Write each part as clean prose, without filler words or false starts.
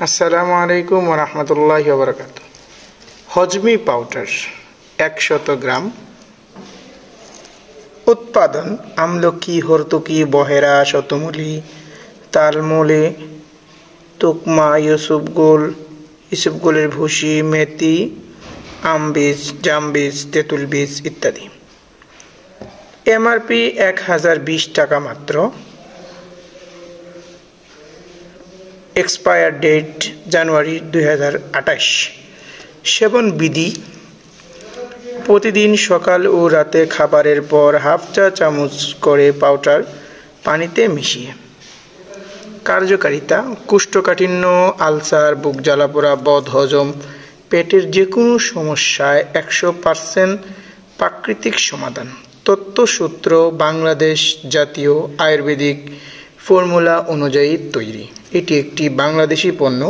আসসালামু আলাইকুম ওয়া রাহমাতুল্লাহি ওয়া বারাকাতুহু। হজমি পাউডার 100 গ্রাম। উৎপাদন: আমলকি, হর্তুকি, বহেরা, শতমূলী, তালমূলী, তুকমা, ইসবগুলের ভুসি, মেথি, আমবীজ, জামবীজ, তেঁতুল বীজ ইত্যাদি। এমআরপি 1020 টাকা মাত্র। এক্সপায়ার ডেট জানুয়ারি 2028। সেবন বিধি: প্রতিদিন সকাল ও রাতে খাবারের পর হাফ চা চামচ করে পাউডার পানিতে মিশিয়ে। কার্যকারিতা: কোষ্ঠকাঠিন্য, আলসার, বুক জ্বালাপোড়া, বদহজম, পেটের যে কোনো সমস্যায় 100% প্রাকৃতিক সমাধান। তথ্যসূত্র: বাংলাদেশ জাতীয় আয়ুর্বেদিক ফর্মুলা অনুযায়ী তৈরি। এটি একটি বাংলাদেশি পণ্য,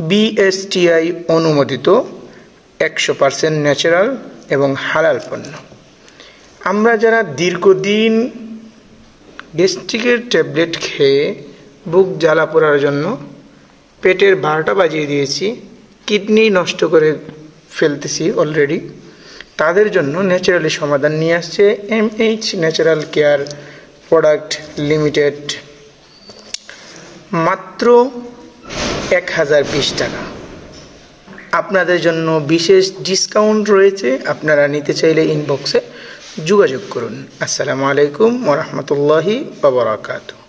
বিএসটিআই অনুমোদিত, 100% ন্যাচারাল এবং হালাল পণ্য। আমরা যারা দীর্ঘদিন গ্যাস্ট্রিকের ট্যাবলেট খেয়ে বুক জ্বালা পোড়ার জন্য পেটের 12টা বাজিয়ে দিয়েছি, কিডনি নষ্ট করে ফেলতেছি অলরেডি, তাদের জন্য ন্যাচারালি সমাধান নিয়ে আসছে MH natural care product limited. মাত্র 1020 টাকা। আপনাদের জন্য বিশেষ ডিসকাউন্ট রয়েছে, আপনারা নিতে চাইলে ইনবক্সে যোগাযোগ করুন। আসসালামু আলাইকুম ওয়া রাহমাতুল্লাহি ওয়া বারাকাতুহু।